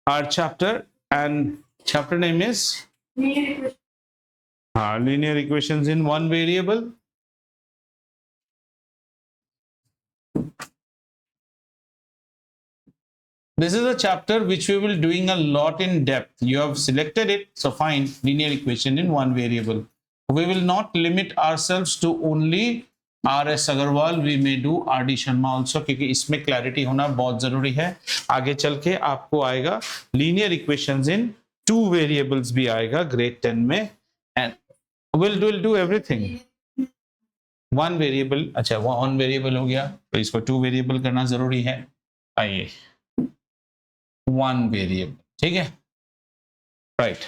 our chapter, and chapter name is linear equations in one variable. This is a chapter which we will doing a lot in depth. You have selected it, so find linear equation in one variable. We will not limit ourselves to only RS Agarwal. We may do RD Sharma also, क्योंकि इसमें clarity होना बहुत जरूरी है. आगे चल के आपको आएगा linear equations in two variables भी आएगा grade 10 में, and we'll do everything. One variable, अच्छा one variable हो गया, तो इसको two variable करना जरूरी है. आइए one variable, ठीक है, right.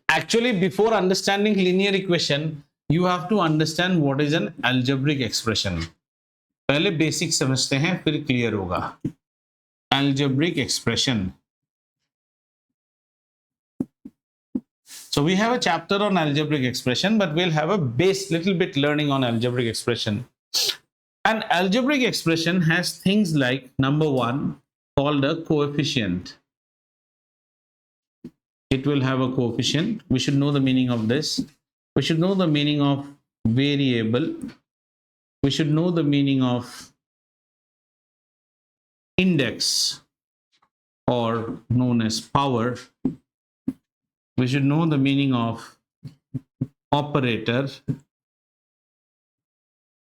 Actually, before understanding linear equation, you have to understand what is an algebraic expression. पहले basic समझते हैं, फिर clear होगा. Algebraic expression. So we have a chapter on algebraic expression, but we'll have a little bit learning on algebraic expression. An algebraic expression has things like, number one, called a coefficient. It will have a coefficient. We should know the meaning of this. We should know the meaning of variable. We should know the meaning of index, or known as power. We should know the meaning of operator,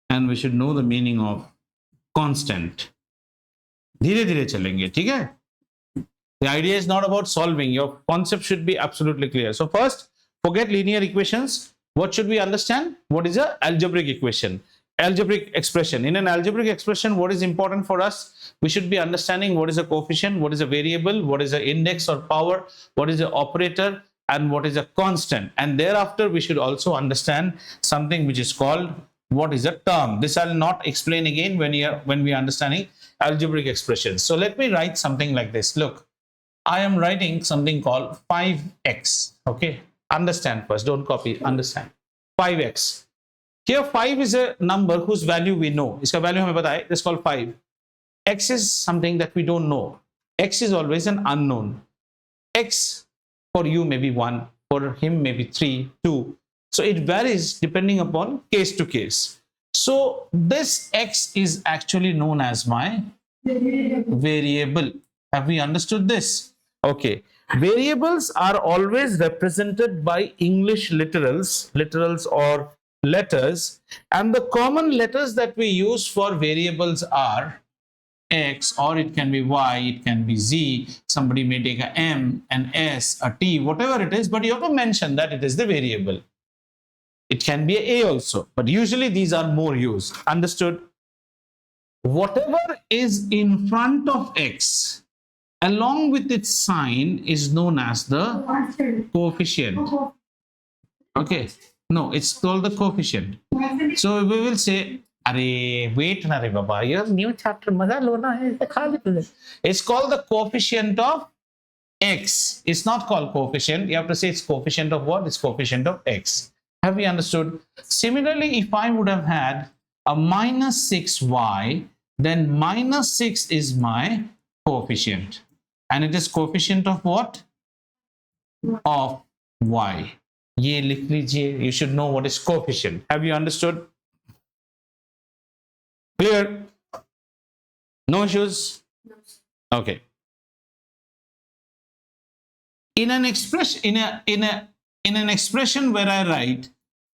and we should know the meaning of constant. धीरे धीरे चलेंगे, ठीक है? The idea is not about solving. Your concept should be absolutely clear. So first, forget linear equations. What should we understand? What is an algebraic equation? Algebraic expression. In an algebraic expression, what is important for us? We should be understanding what is a coefficient, what is a variable, what is an index or power, what is an operator, and what is a constant. And thereafter, we should also understand something which is called what is a term. This I'll not explain again when we are understanding algebraic expressions. So let me write something like this. Look, I am writing something called 5x. Okay, understand first, don't copy, understand. 5x. Here 5 is a number whose value we know. Iska value हमें पता है. It's called 5. X is something that we don't know. X is always an unknown. X for you may be 1, for him may be 3, 2. So it varies depending upon case to case. So this X is actually known as my variable. Have we understood this? Okay. Variables are always represented by English literals or letters, and the common letters that we use for variables are X, or it can be Y, it can be Z. Somebody may take a M, an S, a T, whatever it is, but you have to mention that it is the variable. It can be a also, but usually these are more used. Understood? Whatever is in front of X along with its sign is known as the coefficient. Okay, no, it's called the coefficient. So we will say, wait na re baba, your new chapter maza lo na hai. It's called the coefficient of X. It's not called coefficient. You have to say it's coefficient of what? It's coefficient of X. Have we understood? Similarly, if I would have had a minus 6y, then minus 6 is my coefficient. And it is coefficient of what? Of y. Ye likh lijiye. You should know what is coefficient. Have you understood? Clear? No issues? Okay. In an expression, in an expression where I write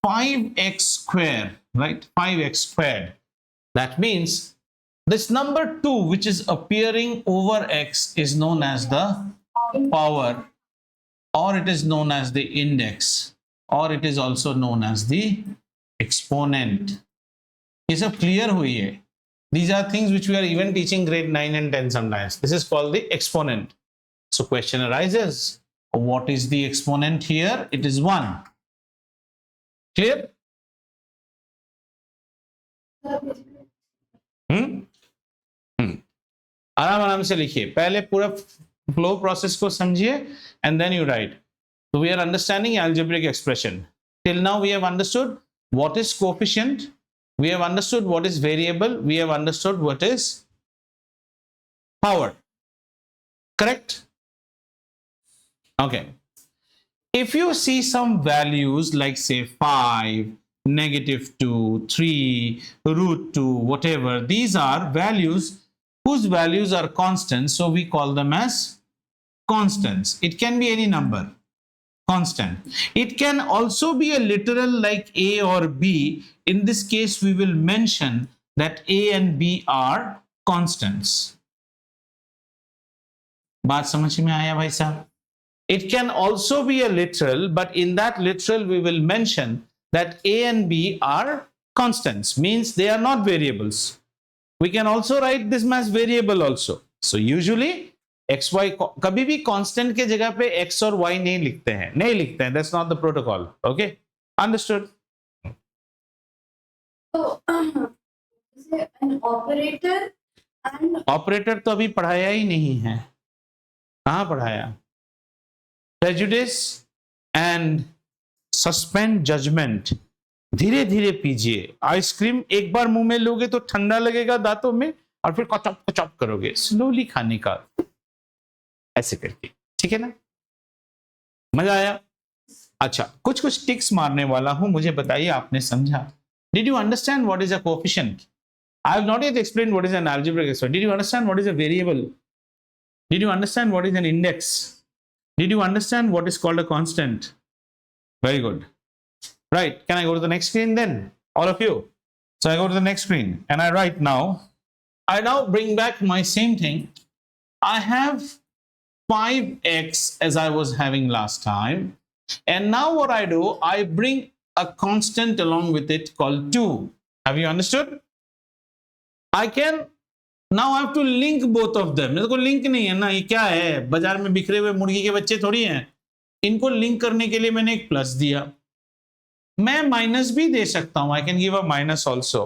5x square, right? 5x squared. That means this number 2, which is appearing over x, is known as the power, or it is known as the index, or it is also known as the exponent. Is it clear hui hai? These are things which we are even teaching grade 9 and 10 sometimes. This is called the exponent. So question arises, what is the exponent here? It is 1. Clear? आराम से लिखिए, पहले पूरा flow process को समझिए, and then you write. So we are understanding algebraic expression. Till now we have understood what is coefficient, we have understood what is variable, we have understood what is power. Correct? Okay. If you see some values like say 5, -2, 3, √2, whatever, these are values whose values are constant, so we call them as constants. It can be any number, constant. It can also be a literal like A or B. In this case, we will mention that A and B are constants. बात समझ में आया भाई साहब? It can also be a literal, but in that literal we will mention that A and B are constants, means they are not variables. We can also write this as variable also. So usually x y कभी भी constant के जगह पे x और y नहीं लिखते हैं, that's not the protocol. Okay, understood? So is it an operator and operator तो अभी पढ़ाया ही नहीं है. कहाँ पढ़ाया? प्रेजुडिस एंड सस्पेंड जजमेंट धीरे धीरे पीजिए. आइसक्रीम एक बार मुंह में लोगे तो ठंडा लगेगा दांतों में, और फिर कचप कचप करोगे. स्लोली खाने का, ऐसे करके. ठीक है ना? मजा आया? अच्छा, कुछ कुछ टिक्स मारने वाला हूं, मुझे बताइए आपने समझा? Did you understand what is a coefficient? I have not yet explained what is an algebraic expression. Did you understand what is a variable? Did you understand what is an index? Did you understand what is called a constant? Very good. Right. Can I go to the next screen then? All of you. So I go to the next screen and I write now. I now bring back my same thing. I have 5x as I was having last time. And now what I do, I bring a constant along with it called 2. Have you understood? I can Now I have to link both of them. मेरे को link नहीं है ना, ये क्या है? बाजार में बिखरे हुए मुर्गी के बच्चे थोड़ी हैं. इनको लिंक करने के लिए मैंने एक प्लस दिया. मैं माइनस भी दे सकता हूं. I can give a minus also.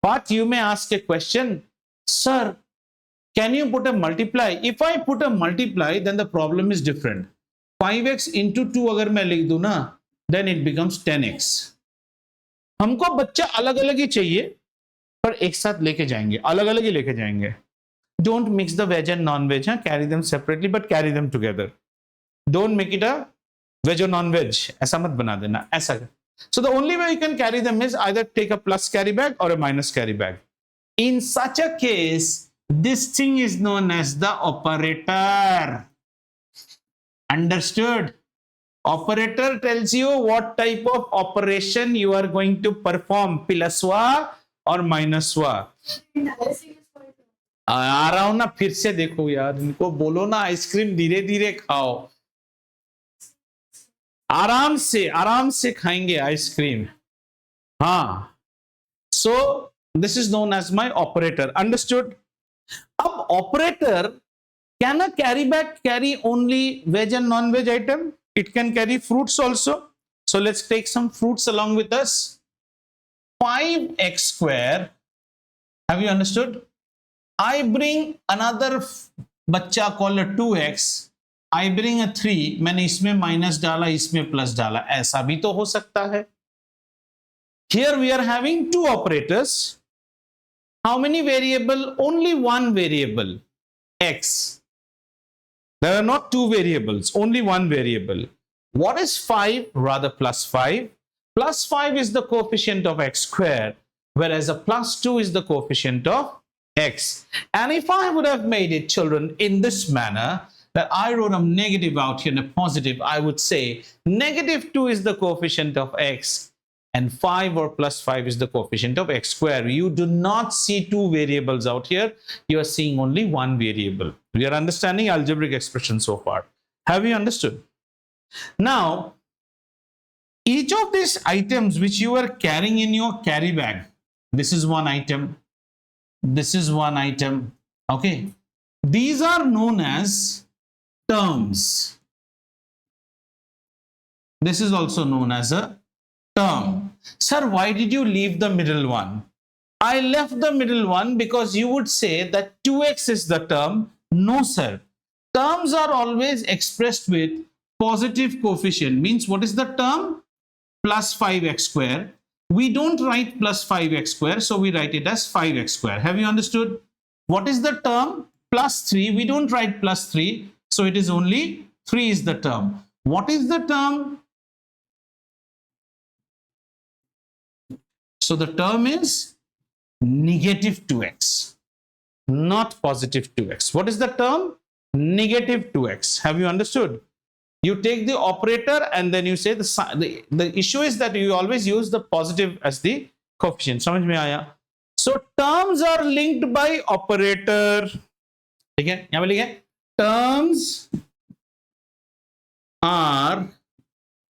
But you may ask a question, sir, can you put a multiply? If I put a multiply, then the problem is different. 5x into 2 अगर मैं लिख दूं ना, then it becomes 10x. हमको बच्चा अलग अलग ही चाहिए, पर एक साथ लेके जाएंगे, अलग अलग ही लेके जाएंगे. Don't mix the veg and non veg. Carry them separately but carry them together. Don't make it a veg और नॉन वेज, ऐसा मत बना देना. ऐसा. So the only way you can carry them is either take a plus carry bag और a minus carry bag. In such a case this thing is known as the operator. Understood? Operator tells you what type of operation you are going to perform, प्लसवा और माइनसवा. आ रहा हूं ना, फिर से देखो यार, इनको बोलो ना आइसक्रीम धीरे धीरे खाओ. आराम से खाएंगे आइसक्रीम. हाँ. So this is known as my operator. Understood? अब operator can a carry bag carry only veg and non veg item? It can carry fruits also. So let's take some fruits along with us. 5x square. Have you understood? I bring another बच्चा called 2x. I bring a 3. मैंने इसमें minus डाला, इसमें plus डाला. ऐसा भी तो हो सकता है. Here we are having two operators. How many variable? Only one variable, x. There are not two variables, only one variable. What is 5? Rather plus 5. Plus 5 is the coefficient of x squared, whereas a plus 2 is the coefficient of x. And if I would have made it, children, in this manner, that I wrote a negative out here and a positive, I would say negative 2 is the coefficient of x, and 5 or plus 5 is the coefficient of x square. You do not see two variables out here. You are seeing only one variable. We are understanding algebraic expression so far. Have you understood? Now, each of these items which you are carrying in your carry bag, this is one item, this is one item, okay? These are known as terms. This is also known as a term. Sir, why did you leave the middle one? I left the middle one because you would say that 2x is the term. No, sir. Terms are always expressed with positive coefficient. Means what is the term? Plus 5x square. We don't write plus 5x square, so we write it as 5x square. Have you understood? What is the term? +3, we don't write +3, so it is only 3 is the term. What is the term? So the term is negative 2x, not positive 2x. What is the term? Negative 2x. Have you understood? You take the operator and then you say the issue is that you always use the positive as the coefficient. समझ में आया? So terms are linked by operator. ठीक है, यहां पे लिखे terms are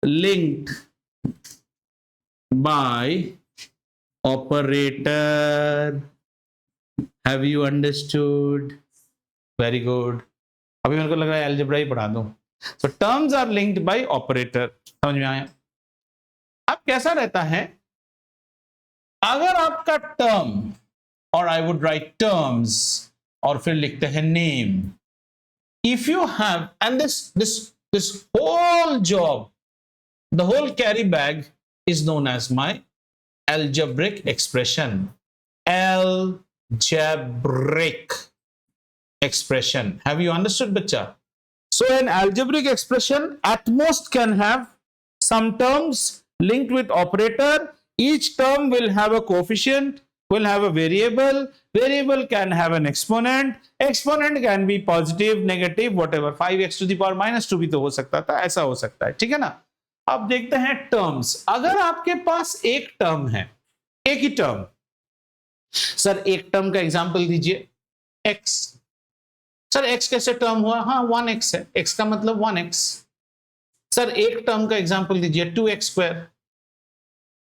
linked by operator. Have you understood? Very good. अभी मेरे को लग रहा है अलजेब्रा ही पढ़ा दूं. So terms are linked by operator. समझ में आया? अब कैसा रहता है अगर आपका term, और I would write terms और फिर लिखते हैं name. If you have, and this whole job, the whole carry bag is known as my algebraic expression. Algebraic expression. Have you understood, bacha? So an algebraic expression at most can have some terms linked with operator. Each term will have a coefficient, will have a variable. Variable can have an exponent. Exponent can be positive, negative, whatever. 5x to the power minus 2 भी तो हो सकता था, ऐसा हो सकता है, ठीक है ना? अब देखते हैं टर्म्स. अगर आपके पास एक टर्म है, एक ही टर्म, सर एक टर्म का एग्जांपल दीजिए, x. सर x कैसे टर्म हुआ? हाँ 1x है, x का मतलब 1x. सर एक टर्म का एग्जांपल दीजिए 2x स्क्वायर,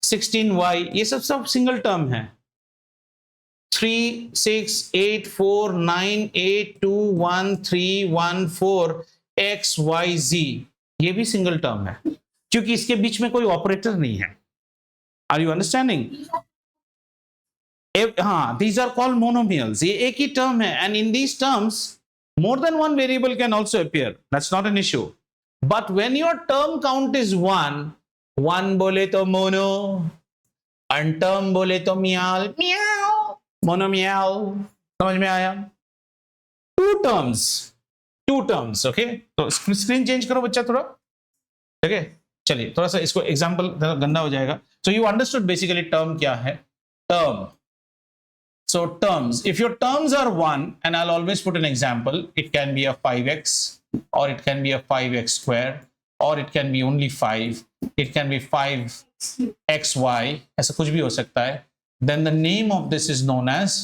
16y, ये सब सिंगल टर्म है. 3, 6, 8, 4, 9, 8, 2, 1, 3, 1, 4, x, y, z, ये भी सिंगल टर्म है क्योंकि इसके बीच में कोई ऑपरेटर नहीं है. Are you understanding? हाँ, these are called monomials. ये एक ही टर्म है and in these terms more than one variable can also appear. That's not an issue. But when your term count is 1, 1 बोले तो mono, अनटर्म बोले तो म्याल, म्याओ, मोनोम्याओ. समझ में आया? Two terms. ओके, तो स्क्रीन चेंज करो बच्चा थोड़ा. ठीक है, चलिए थोड़ा सा इसको एग्जांपल गंदा हो जाएगा. So you understood basically term क्या है? Term. So terms, if your terms are 1, and I'll always put an example, it can be a 5x, or it can be a 5x square, or it can be only 5, it can be 5xy, ऐसा कुछ भी हो सकता है. Then the name of this is known as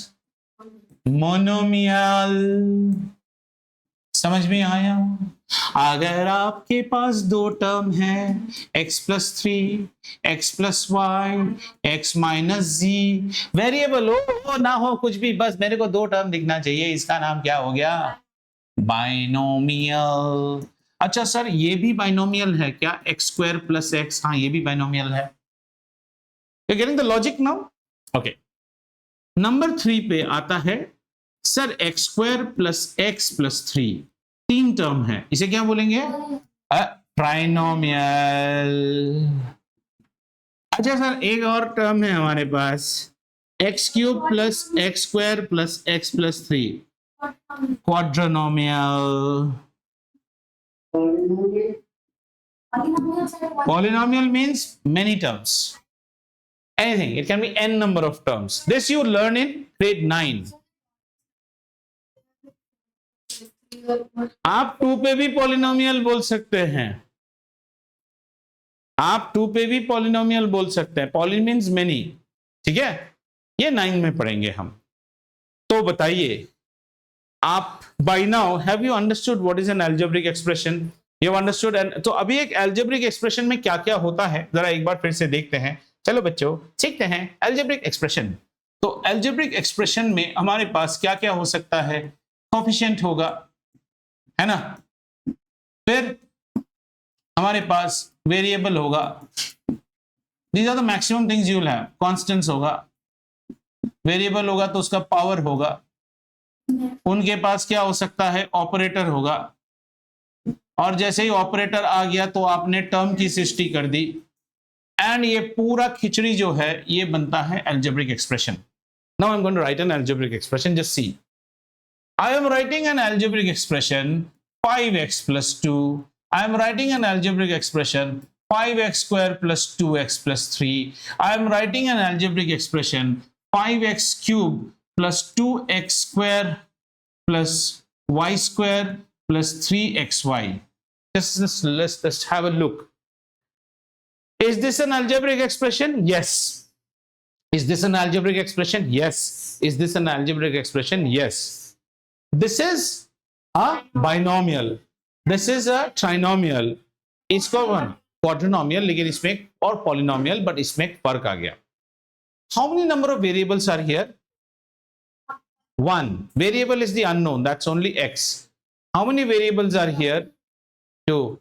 monomial. समझ में आया? अगर आपके पास दो टर्म है, x plus 3, x plus y, x minus z, variable हो ना हो कुछ भी, बस मेरे को दो टर्म दिखना चाहिए, इसका नाम क्या हो गया? बाइनोमियल. अच्छा सर ये भी बाइनोमियल है क्या? x square plus x, हाँ ये भी बाइनोमियल है. You're getting the logic now? Okay. Number 3 पे आता है sir x square plus x plus 3, 3 term है, इसे क्या बोलेंगे? ट्राइनोमियल. अच्छा सर एक और टर्म है हमारे पास, x cube plus x square plus x plus 3, क्वाड्रोनोमियल. Polynomial means many terms. Anything. It can be n number of terms. This you learn in grade 9. आप 2 पे भी पॉलिनोमियल बोल सकते हैं. आप 2 पे भी पॉलिनोमियल बोल सकते हैं. Poly means many. ठीक है, ये 9 में पढ़ेंगे हम. तो बताइए आप by now have you understood what is an algebraic expression? You have understood. And तो अभी एक अलजेब्रिक एक्सप्रेशन में क्या क्या होता है जरा एक बार फिर से देखते हैं. चलो बच्चों सीखते हैं अलजेब्रिक एक्सप्रेशन. तो अलजेब्रिक एक्सप्रेशन में हमारे पास क्या क्या हो सकता है? कोफिशिएंट होगा, है ना. फिर हमारे पास वेरिएबल होगा. These are the maximum things you will have. Constants होगा, वेरिएबल होगा तो उसका पावर होगा. उनके पास क्या हो सकता है? ऑपरेटर होगा. और जैसे ही ऑपरेटर आ गया तो आपने टर्म की सृष्टि कर दी. एंड ये पूरा खिचड़ी जो है ये बनता है algebraic expression. Now I am going to write an algebraic expression. Just see. I am writing an algebraic expression 5x plus 2. I am writing an algebraic expression 5x square plus 2x plus 3. I am writing an algebraic expression 5x cube plus 2x square plus y square plus 3xy. Let's have a look. Is this an algebraic expression? Yes. Is this an algebraic expression? Yes. Is this an algebraic expression? Yes. This is a binomial. This is a trinomial. इसको quadrinomial, लेकिन इसमें और polynomial, but इसमें फर्क आ गया. How many number of variables are here? One. Variable is the unknown. That's only x. How many variables are here? Two.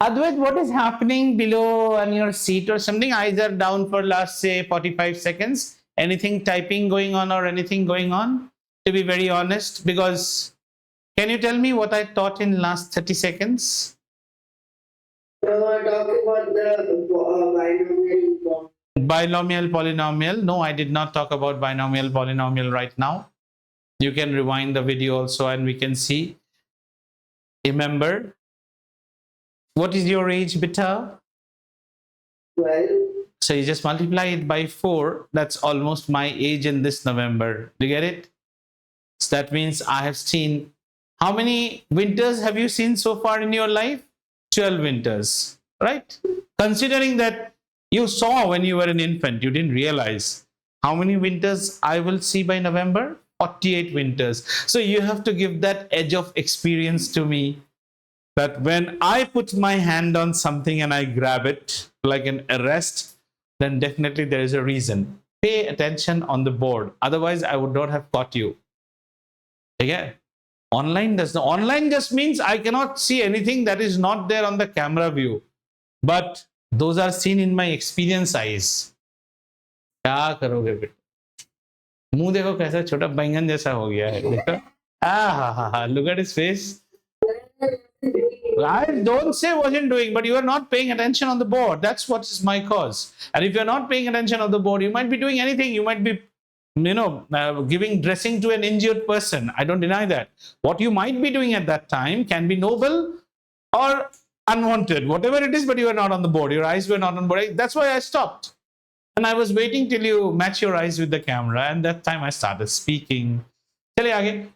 Advait, what is happening below on your seat or something? Eyes are down for last say 45 seconds. Anything typing going on or anything going on? To be very honest, because can you tell me what I taught in last 30 seconds? Talking about the Binomial, polynomial. No, I did not talk about binomial, polynomial right now. You can rewind the video also and we can see. Remember, what is your age, beta? 12. So you just multiply it by 4. That's almost my age in this November. Do you get it? So that means I have seen, how many winters have you seen so far in your life? 12 winters, right? Considering that you saw when you were an infant, you didn't realize how many winters I will see by November? 48 winters. So you have to give that edge of experience to me, that when I put my hand on something and I grab it like an arrest, then definitely there is a reason. Pay attention on the board. Otherwise, I would not have caught you. Okay? Online just means I cannot see anything that is not there on the camera view. But those are seen in my experience eyes. क्या करोगे बेटा? मुंह देखो कैसा छोटा बैंगन जैसा हो गया है. देखो. Look at his face. I don't say wasn't doing, but you are not paying attention on the board. That's what is my cause. And if you're not paying attention on the board, you might be doing anything. You might be, giving dressing to an injured person. I don't deny that. What you might be doing at that time can be noble or unwanted, whatever it is, but you are not on the board. Your eyes were not on board. That's why I stopped. And I was waiting till you match your eyes with the camera. And that time I started speaking.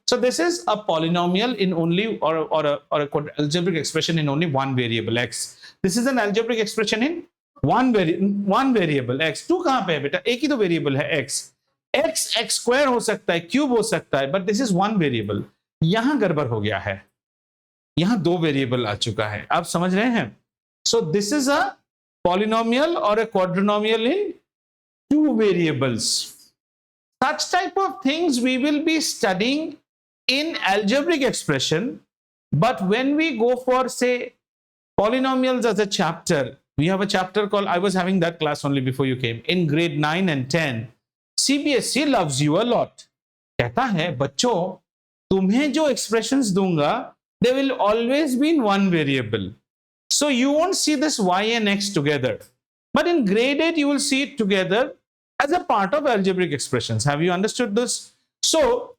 So this is a polynomial in only or a algebraic expression in only one variable x. This is an algebraic expression in one variable x. Two कहाँ पे है बेटा? एक ही तो variable है x. x square हो सकता है, cube हो सकता है, but this is one variable. यहाँ गड़बड़ हो गया है. यहाँ दो variable आ चुका है. आप समझ रहे हैं? So this is a polynomial or a quadrinomial in two variables. Such type of things we will be studying in algebraic expression, but when we go for say polynomials as a chapter, we have a chapter called, I was having that class only before you came, in grade 9 and 10. CBSE loves you a lot. कहता है बच्चों तुम्हें जो expressions दूंगा, they will always be in one variable. So you won't see this y and x together. But in grade 8 you will see it together as a part of algebraic expressions. Have you understood this? So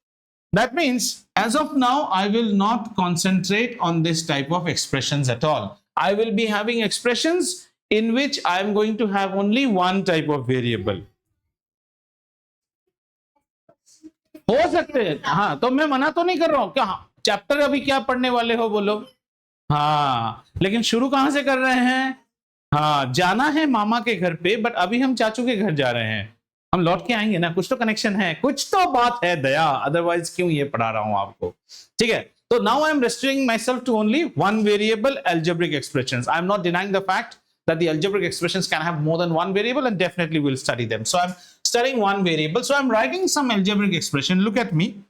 that means as of now, I will not concentrate on this type of expressions at all. I will be having expressions in which I am going to have only one type of variable. हो सकते हैं. हाँ, तो मैं मना तो नहीं कर रहा हूं. क्या चैप्टर अभी क्या पढ़ने वाले हो बोलो? हाँ, लेकिन शुरू कहां से कर रहे हैं? हाँ, जाना है मामा के घर पे, बट अभी हम चाचू के घर जा रहे हैं. हम लौट के आएंगे ना, कुछ तो कनेक्शन है, कुछ तो बात है दया, अदरवाइज क्यों ये पढ़ा रहा हूं आपको. ठीक है, तो now I am restricting myself to only one variable algebraic expressions. I am not denying the fact that the algebraic expressions can have more than one variable, and definitely we'll study them. So I'm studying one variable. So I'm writing some algebraic expression. Look at me.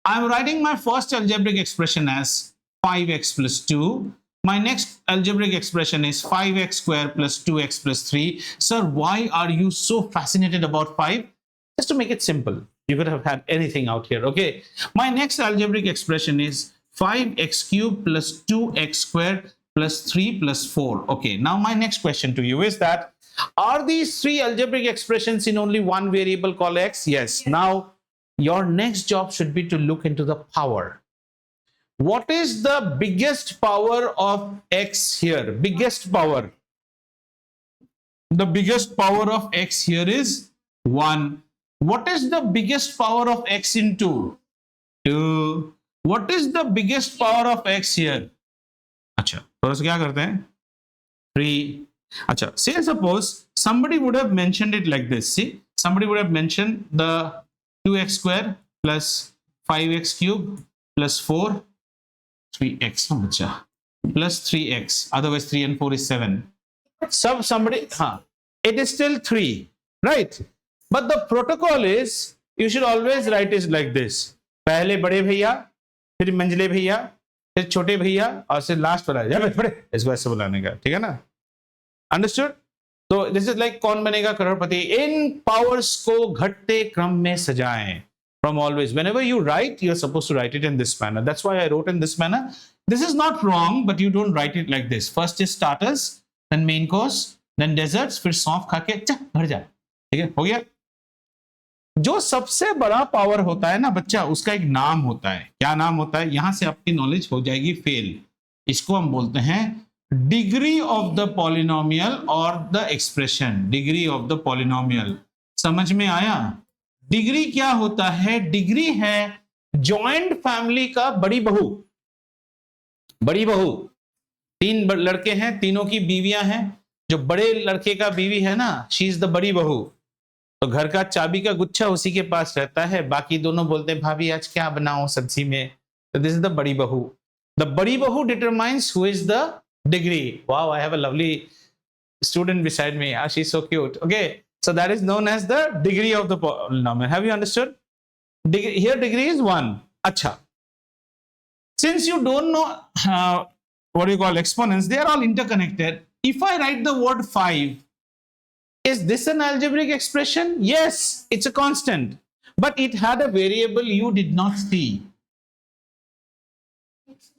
I'm writing my first algebraic expression as 5x plus 2. My next algebraic expression is 5x square plus 2x plus 3. Sir, why are you so fascinated about 5? Just to make it simple. You could have had anything out here, okay? My next algebraic expression is 5x cubed plus 2x squared plus 3 plus 4. Okay, now my next question to you is that, are these three algebraic expressions in only one variable called x? Yes. Now, your next job should be to look into the power. What is the biggest power of x here? Biggest power. The biggest power of x here is 1. What is the biggest power of x into 2? What is the biggest power of x here? अच्छा, थोड़ा सा क्या करते हैं? 3. अच्छा, say suppose somebody would have mentioned it like this. See, somebody would have mentioned the 2x square plus 5x cube plus 4, 3x ना बच्चा, plus 3x. Otherwise 3 and 4 is 7. Somebody, it is still 3, right? But the protocol is you should always write it like this. पहले बड़े भैया, फिर मंझले भैया, फिर छोटे भैया और फिर लास्ट वाला इसको ऐसे बुलाने का, ठीक है ना? अंडरस्टूड? तो दिस इज लाइक कौन बनेगा करोड़पति? इन पावर्स को घटते क्रम में सजाएं. From always, whenever you write, you're supposed to write it in this manner. That's why I wrote in this manner. This is not wrong, but you don't write it like this. First is starters, then main course, then desserts, फिर सौंफ खा के भर जाए. ठीक है, हो गया? जो सबसे बड़ा पावर होता है ना बच्चा, उसका एक नाम होता है. क्या नाम होता है? यहां से आपकी नॉलेज हो जाएगी फेल. इसको हम बोलते हैं डिग्री ऑफ द पॉलिनोमियल और the expression. Degree of the polynomial. समझ में आया? डिग्री क्या होता है? डिग्री है जॉइंट फैमिली का बड़ी बहू. बड़ी बहू, 3 लड़के हैं, तीनों की बीवियां हैं. जो बड़े लड़के का बीवी है ना, शी इज द बड़ी बहू. तो घर का चाबी का गुच्छा उसी के पास रहता है. बाकी दोनों बोलते हैं भाभी आज क्या बनाऊं सब्जी में. तो दिस इज द बड़ी बहू. द बड़ी बहू determines who is the degree. Wow, I have a lovely student beside me. She is so cute. Okay, so that is known as the degree of the polynomial. Have you understood? Here degree is 1. Acha. Since you don't know what you call exponents, they are all interconnected. If I write the word 5, is this an algebraic expression? Yes, it's a constant. But it had a variable you did not see.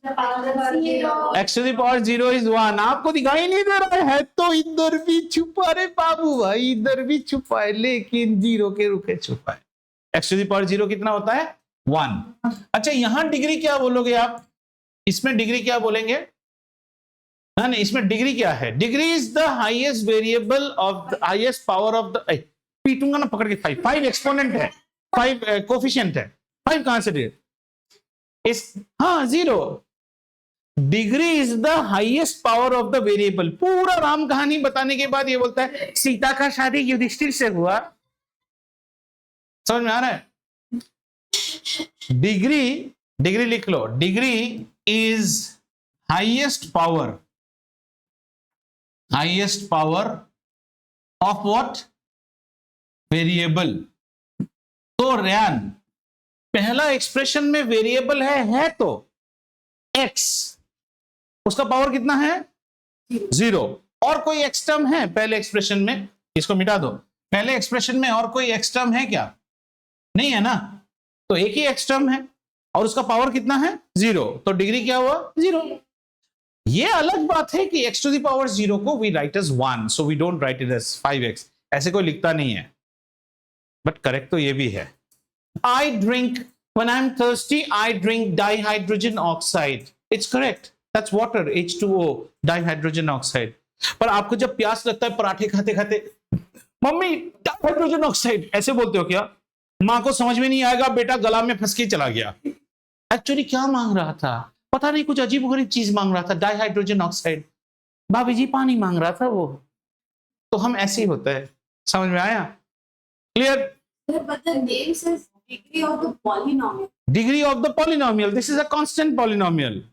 X to the power 0 is 1. आपको दिखाई नहीं दे रहा है तो इधर भी छुपा रे बाबू भाई, इधर भी छुपा है, लेकिन 0 के रुके छुपा है. X to the power 0 कितना होता है? 1. अच्छा, यहां डिग्री क्या बोलोगे आप? इसमें डिग्री क्या बोलेंगे? नहीं, इसमें डिग्री क्या है? Degree is the highest variable of the highest power of the, पीटूंगा ना पकड़ के. 5 एक्सपोनेंट है, 5 कोफिशिएंट है. 5 कहां से दे? इस 0. Degree is the highest power of the variable. पूरा राम कहानी बताने के बाद ये बोलता है सीता का शादी युधिष्ठिर से हुआ. समझ में आ रहा है? डिग्री लिख लो. Degree is highest power of what? Variable. तो रैन पहला एक्सप्रेशन में वेरिएबल है तो x, उसका पावर कितना है? 0. और कोई एक्स टर्म है पहले एक्सप्रेशन में? इसको मिटा दो. पहले एक्सप्रेशन में और कोई एक्स टर्म है क्या? नहीं है ना. तो एक ही एक्स टर्म है और उसका पावर कितना है? 0. तो डिग्री क्या हुआ? 0. ये अलग बात है कि x to the power 0 को we write as 1, so we don't write it as 5x. ऐसे कोई लिखता नहीं है, बट करेक्ट तो ये भी है. I drink, when I'm thirsty, I drink dihydrogen oxide. It's correct. That's water, H2O, dihydrogen oxide. पर आपको जब प्यास लगता है पराठे खाते खाते, मम्मी डाइहाइड्रोजन ऑक्साइड ऐसे बोलते हो क्या? माँ को समझ में नहीं आएगा, बेटा गला में फंस के चला गया. एक्चुअली क्या मांग रहा था पता नहीं, कुछ अजीब गरीब चीज मांग रहा था. Dihydrogen oxide. भाभी जी पानी मांग रहा था वो. तो हम ऐसे ही होता है. समझ में आया? Clear? But the name says degree of the polynomial. Degree of the polynomial. This is a constant polynomial.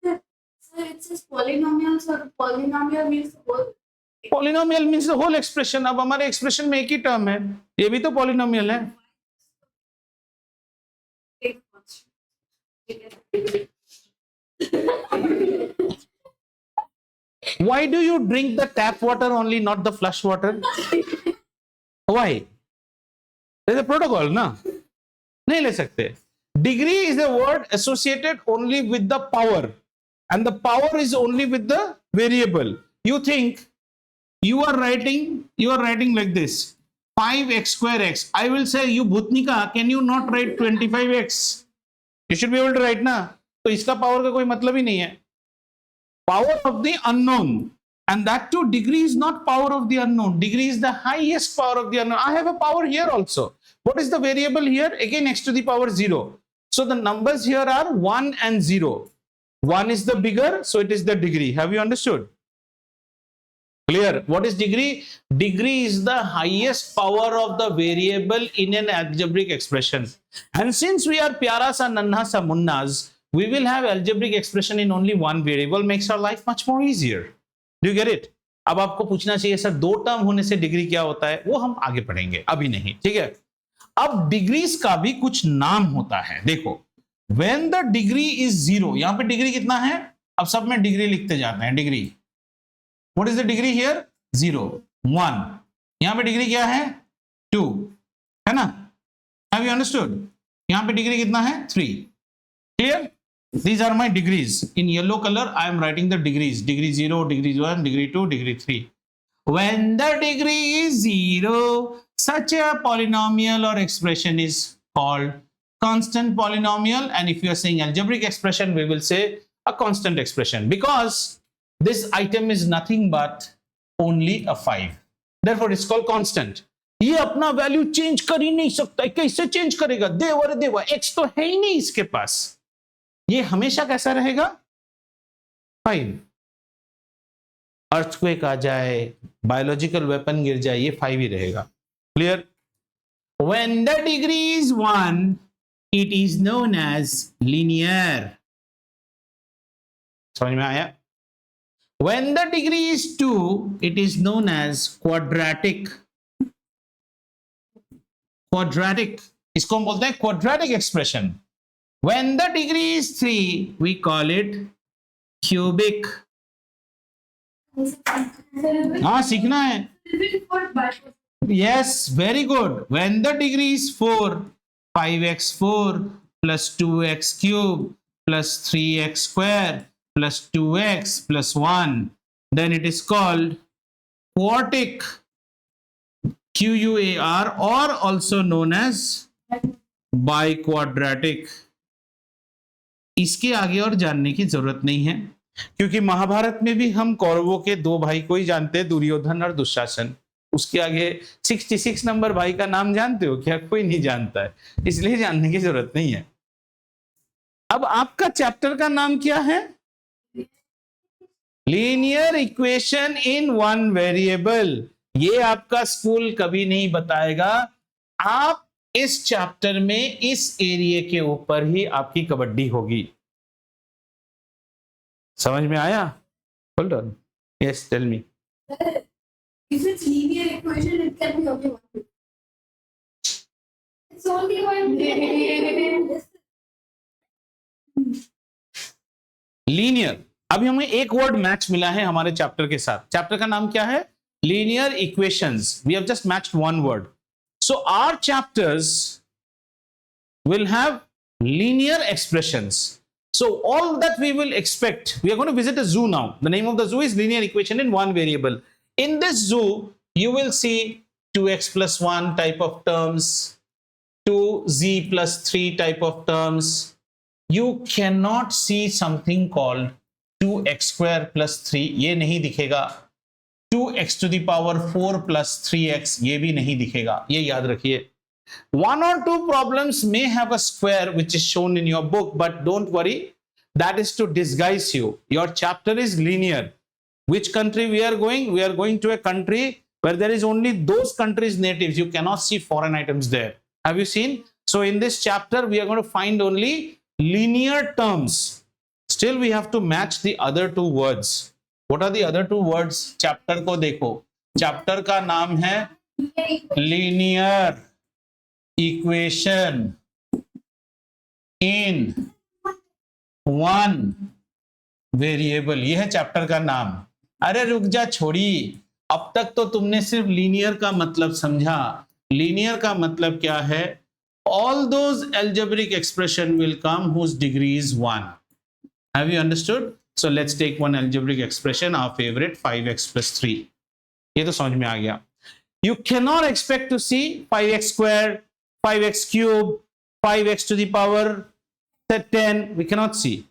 So it says polynomial, so polynomial means the whole. Polynomial means the whole expression. अब हमारे expression में एक ही term है, ये भी तो polynomial है. Why do you drink the tap water only, not the flush water? Why? There's a protocol, ना? नहीं ले सकते. Degree is a word associated only with the power, and the power is only with the variable. You think you are writing like this. 5x square x. I will say, you Bhutnika, can you not write 25x? You should be able to write ना. तो इसका power का कोई मतलब ही नहीं है. Power of the unknown, and that too degree is not power of the unknown. Degree is the highest power of the unknown. I have a power here also. What is the variable here? Again, x to the power 0. So the numbers here are 1 and 0. 1 is the bigger, so it is the degree. Have you understood? Clear? What is degree? Degree is the highest power of the variable in an algebraic expression. And since we are pyara sa nanha sa munnas, we will have algebraic expression in only one variable. Makes our life much more easier. Do you get it? अब आपको पूछना चाहिए sir दो term होने से degree क्या होता है, वो हम आगे पढ़ेंगे, अभी नहीं. ठीक है. अब डिग्रीज का भी कुछ नाम होता है. देखो, when the degree is 0, यहां पे डिग्री कितना है, अब सब में डिग्री लिखते जाते हैं. Degree, what is the degree here? 0, 1. यहां पे डिग्री क्या है? 2, है ना? Have you understood? यहां पे डिग्री कितना है? 3. Clear? These are my degrees. In yellow color, I am writing the degrees. Degree 0, degree 1, degree 2, degree 3. When the degree is 0, such a polynomial or expression is called constant polynomial. And if you are saying algebraic expression, we will say a constant expression, because this item is nothing but only a 5. Therefore, it's called constant. ये अपना value change कर ही नहीं सकता. कैसे change करेगा? देवा रे देवा, x तो है ही नहीं इसके पास. ये हमेशा कैसा रहेगा? 5. अर्थक्वेक आ जाए, बायोलॉजिकल वेपन गिर जाए, ये 5 ही रहेगा. Clear? When the degree is 1, it is known as linear. समझ में आया? When the degree is 2, it is known as quadratic. Quadratic, इसको हम बोलते हैं quadratic expression. When the degree is 3, we call it cubic. हाँ, सीखना है. Yes, very good. When the degree is 4, 5x4 plus 2x cube plus 3x square plus 2x plus 1, then it is called quartic. QUAR, or also known as biquadratic. इसके आगे और जानने की जरूरत नहीं है, क्योंकि महाभारत में भी हम कौरवों के दो भाई को ही जानते हैं, दुर्योधन और दुशासन. उसके आगे 66 नंबर भाई का नाम जानते हो क्या? कोई नहीं जानता है, इसलिए जानने की जरूरत नहीं है. अब आपका चैप्टर का नाम क्या है? Linear equation in one variable. ये आपका स्कूल कभी नहीं बताएगा. आप इस चैप्टर में इस एरिया के ऊपर ही आपकी कबड्डी होगी. समझ में आया? Hold on. Yes, tell me. If it's linear equation, it can be only one. It's only one. Linear. अभी हमें एक वर्ड मैच मिला है हमारे चैप्टर के साथ. चैप्टर का नाम क्या है? Linear equations. We have just matched one word. So our chapters will have linear expressions. So all that we will expect, we are going to visit a zoo now. The name of the zoo is linear equation in one variable. In this zoo, you will see 2x plus 1 type of terms, 2z plus 3 type of terms. You cannot see something called 2x square plus 3. ये नहीं दिखेगा. 2x to the power 4 plus 3x, ये भी नहीं दिखेगा. ये याद रखिए. One or two problems may have a square which is shown in your book, but don't worry, that is to disguise you. Your chapter is linear. Which country we are going? We are going to a country where there is only those countries' natives. You cannot see foreign items there. Have you seen? So in this chapter, we are going to find only linear terms. Still, we have to match the other two words. What are the other two words? Chapter को देखो. Chapter का नाम है linear equation in one variable. ये है chapter का नाम. अरे रुक जा, छोड़ी. अब तक तो तुमने सिर्फ लीनियर का मतलब समझा. लीनियर का मतलब क्या है? All those algebraic expression will come whose degree is 1. Have you understood? So let's take one algebraic expression, our favorite 5x plus 3. ये तो समझ में आ गया. You cannot expect to see 5x squared, 5x cubed, 5x to the power 10. We cannot see.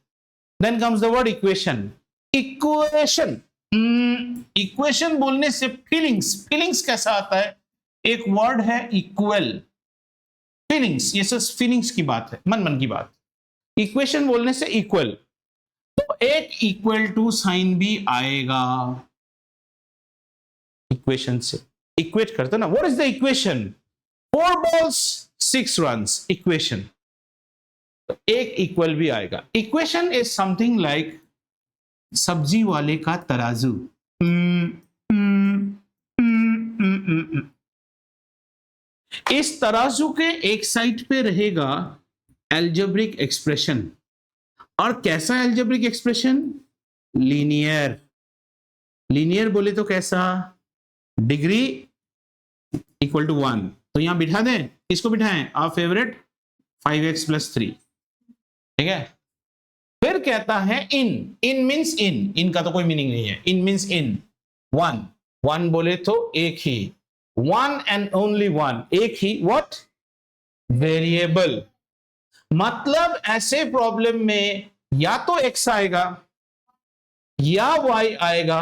Then comes the word equation. Equation. Equation बोलने से feelings कैसा आता है? एक वर्ड है इक्वल. फीलिंग्स, ये सब फीलिंग्स की बात है, मन की बात. इक्वेशन बोलने से इक्वल, तो एक इक्वल टू साइन भी आएगा इक्वेशन से. इक्वेट करते ना. What is the equation? 4 balls 6 runs. Equation, तो एक इक्वल भी आएगा. इक्वेशन इज समथिंग लाइक सब्जी वाले का तराजू. इस तराजू के एक साइड पे रहेगा एल्जेब्रिक एक्सप्रेशन. और कैसा एल्जेब्रिक एक्सप्रेशन? लीनियर. लीनियर बोले तो कैसा? Degree equal to 1. तो यहां बिठा दें. किसको बिठाएं? Our favourite 5x + 3. ठीक है. फिर कहता है इन मीन्स इन का तो कोई मीनिंग नहीं है. इन मीन्स इन. 1 बोले तो एक ही, 1 and only 1, एक ही. व्हाट? वेरिएबल. मतलब ऐसे प्रॉब्लम में या तो x आएगा, या y आएगा,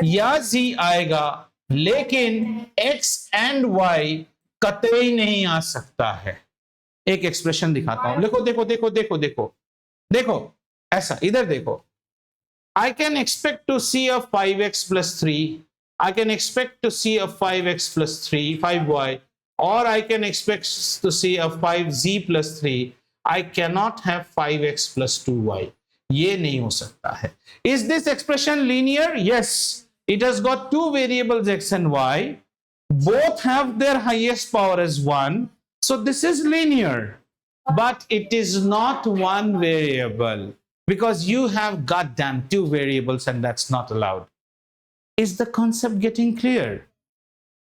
या z आएगा, लेकिन x and y कतई नहीं आ सकता है. एक एक्सप्रेशन दिखाता हूं. देखो देखो देखो देखो देखो देखो, ऐसा इधर देखो. I can expect to see a 5x + 3. I can expect to see a 5x + 3, 5y, or I can expect to see a 5z + 3. I cannot have 5x + 2y. ये नहीं हो सकता है. Is this expression linear? Yes. It has got two variables x and y. Both have their highest power as 1. So this is linear. But it is not one variable, because you have goddamn 2 variables and that's not allowed. Is the concept getting clear?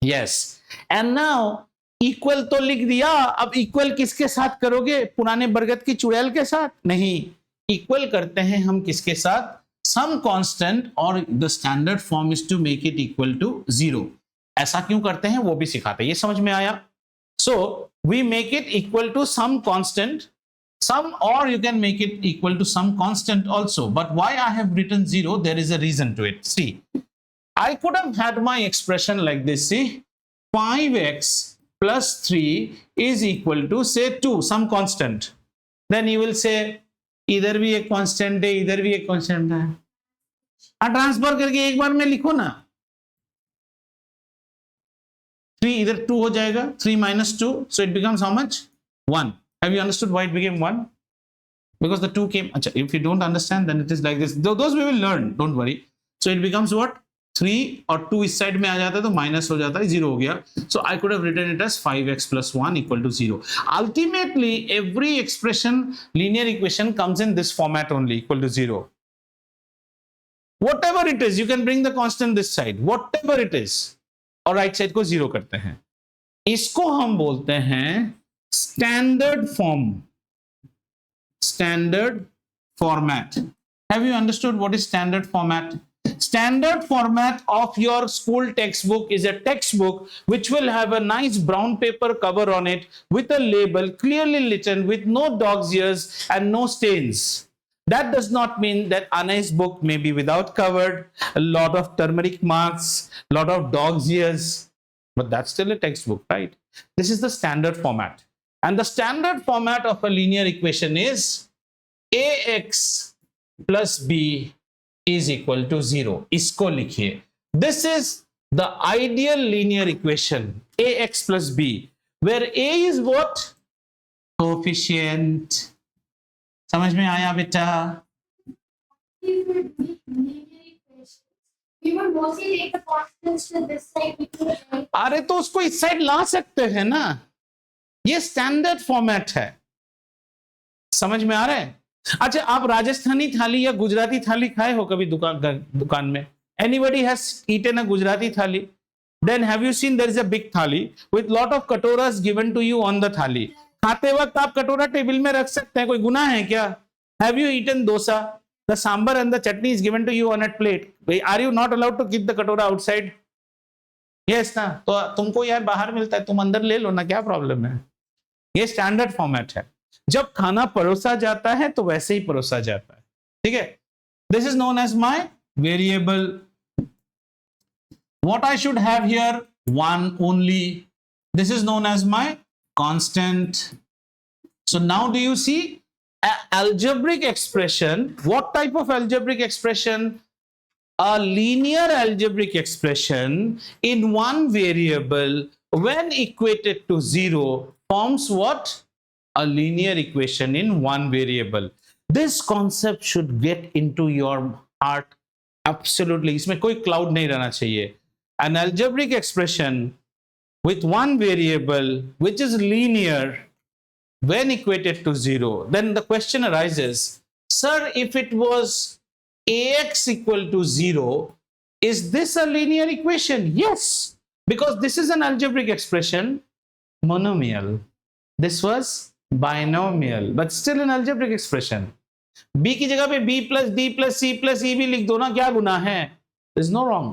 Yes. And now equal तो लिख दिया. अब equal किसके साथ करोगे? पुराने बरगद की चुड़ैल के साथ? नहीं. Equal करते हैं हम किसके साथ? Some constant, or the standard form is to make it equal to 0. ऐसा क्यों करते हैं वो भी सिखाते हैं. ये समझ में आया? So we make it equal to some constant, or you can make it equal to some constant also. But why I have written 0? There is a reason to it. See, I could have had my expression like this. See, 5x + 3 is equal to, say, 2, some constant. Then you will say, इधर भी एक constant है, इधर भी एक constant है. Transfer करके एक बार में लिखो ना. 3 इधर 2 हो जाएगा. 3 - 2, so it becomes how much? 1. Have you understood why it became 1? Because the 2 came. If you don't understand, then it is like this. Those we will learn, don't worry. So it becomes what? 3 और 2 इस side में आ जाता है तो minus हो जाता है, 0 हो गया. So I could have written it as 5x + 1 = 0. Ultimately, every expression, linear equation, comes in this format only, equal to 0. Whatever it is, you can bring the constant this side. Whatever it is. और right side को 0 करते हैं. इसको हम बोलते हैं standard form, standard format. Have you understood what is standard format? Standard format of your school textbook is a textbook which will have a nice brown paper cover on it with a label clearly written with no dog's ears and no stains. That does not mean that Anai's book may be without cover, a lot of turmeric marks, a lot of dog's ears, but that's still a textbook, right? This is the standard format. And the standard format of a linear equation is ax plus b is equal to 0. Isko likhiye. This is the ideal linear equation, ax plus b, where a is what? Coefficient. समझ में आया बेटा? We would mostly take the constants to this side. अरे तो उसको इस side ला सकते हैं ना. ये स्टैंडर्ड फॉर्मेट है. समझ में आ रहा है? अच्छा, आप राजस्थानी थाली या गुजराती थाली खाए हो कभी दुकान में? Anybody has eaten a Gujarati thali? Then have you seen there is a big thali with lot of katoras given to you on the thali? खाते वक्त आप कटोरा टेबल में रख सकते हैं, कोई गुनाह है क्या? Have you eaten dosa? The sambar and the chutney is given to you on a plate. Are you not allowed to keep the katora outside? Yes ना, तो तुमको यार बाहर मिलता है, तुम अंदर ले लो ना, क्या प्रॉब्लम है। ये स्टैंडर्ड फॉर्मेट है। जब खाना परोसा जाता है तो वैसे ही परोसा जाता है, ठीक है। This is known as my variable. What I should have here, one only. This is known as my constant. So now do you see algebraic expression? What type of algebraic expression? A linear algebraic expression in one variable when equated to 0 forms what? A linear equation in one variable. This concept should get into your heart absolutely. इसमें कोई cloud नहीं रहना चाहिए. An algebraic expression with one variable which is linear when equated to 0, then the question arises, sir, if it was ax equal to 0, is this a linear equation? Yes, because this is an algebraic expression, monomial. This was binomial, but still an algebraic expression. b की जगह पे b plus d plus c plus e भी लिख दो ना, क्या गुनाह है? There's no wrong.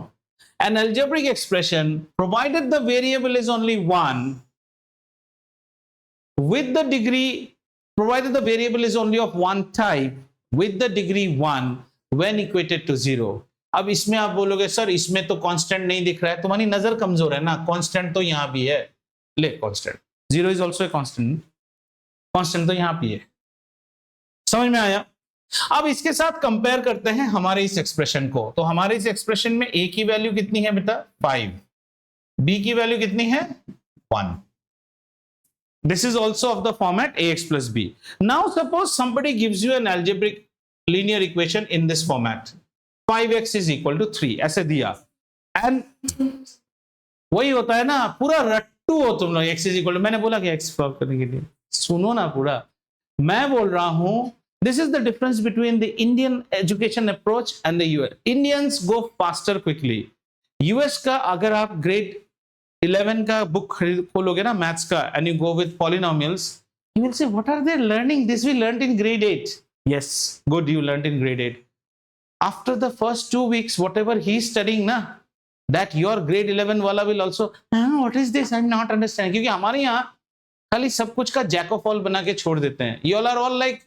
An algebraic expression, provided the variable is only 1, with the degree, provided the variable is only of one type, with the degree 1 when equated to 0. अब इसमें आप बोलोगे सर इसमें तो कांस्टेंट नहीं दिख रहा है, तुम्हारी नजर कमजोर है ना, कांस्टेंट तो यहां भी है, ले constant, 0 is also a constant, constant तो यहां भी है। समझ में आया? अब इसके साथ कंपेयर करते हैं हमारे इस एक्सप्रेशन को। तो हमारे इस एक्सप्रेशन में a की वैल्यू कितनी है बेटा? 5, b की वैल्यू कितनी है? 1. This is also of the format ax plus b. Now suppose somebody gives you an algebraic linear equation in this format. 5x is equal to 3, ऐसे दिया। And वही होता है ना, पूरा रट्टू हो तुम लोग, x is equal to, मैंने बोला कि x सॉल्व करने के लिए, सुनो ना पूरा। मैं बोल रहा हूं, this is the difference between the Indian education approach and the US. Indians go faster quickly. US का अगर आप grade 11 का बुक खोलोगे ना मैथ्स का, and you go with polynomials, you will say what are they learning? This we learned in grade 8. Yes, good, you learned in grade 8. After the first 2 weeks, whatever he is studying na, that your grade 11 wala will also, what is this? I'm not understanding. क्योंकि हमारे यहाँ खाली सब कुछ का jack of all बना के छोड़ देते हैं. You all are all like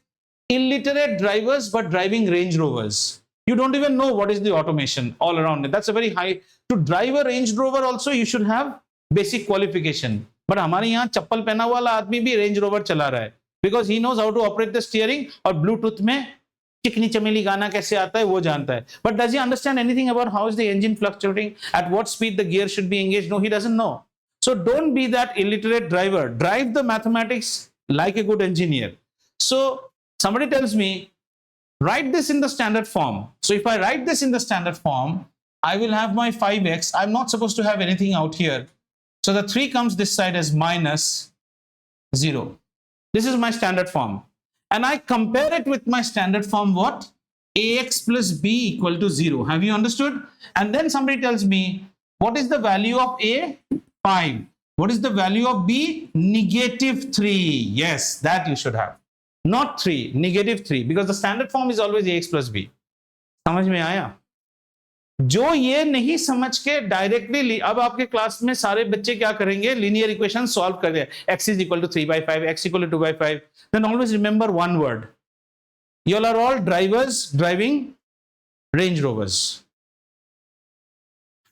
illiterate drivers but driving Range Rovers. You don't even know what is the automation all around it. That's a very high. To drive a Range Rover also you should have basic qualification. But हमारे यहाँ चप्पल पहना वाला आदमी भी Range Rover चला रहा है, because he knows how to operate the steering, और Bluetooth में चिकनी चमेली गाना कैसे आता है वो जानता है. But does he understand anything about how is the engine fluctuating, at what speed the gear should be engaged? No, he doesn't know. So don't be that illiterate driver. Drive the mathematics like a good engineer. So somebody tells me, write this in the standard form. So if I write this in the standard form, I will have my 5x. I'm not supposed to have anything out here. So the 3 comes this side as minus 0. This is my standard form. And I compare it with my standard form, what? Ax plus b equal to 0. Have you understood? And then somebody tells me, what is the value of a? 5. What is the value of b? Negative 3. Yes, that you should have. Not 3, negative 3. Because the standard form is always ax plus b. समझ में आया? जो ये नहीं समझ के directly, अब आपके क्लास में सारे बच्चे क्या करेंगे? लीनियर इक्वेशन सॉल्व कर दे, x is equal to 3/5, x equal to 2/5. Then always remember one word. You all are all drivers driving Range Rovers.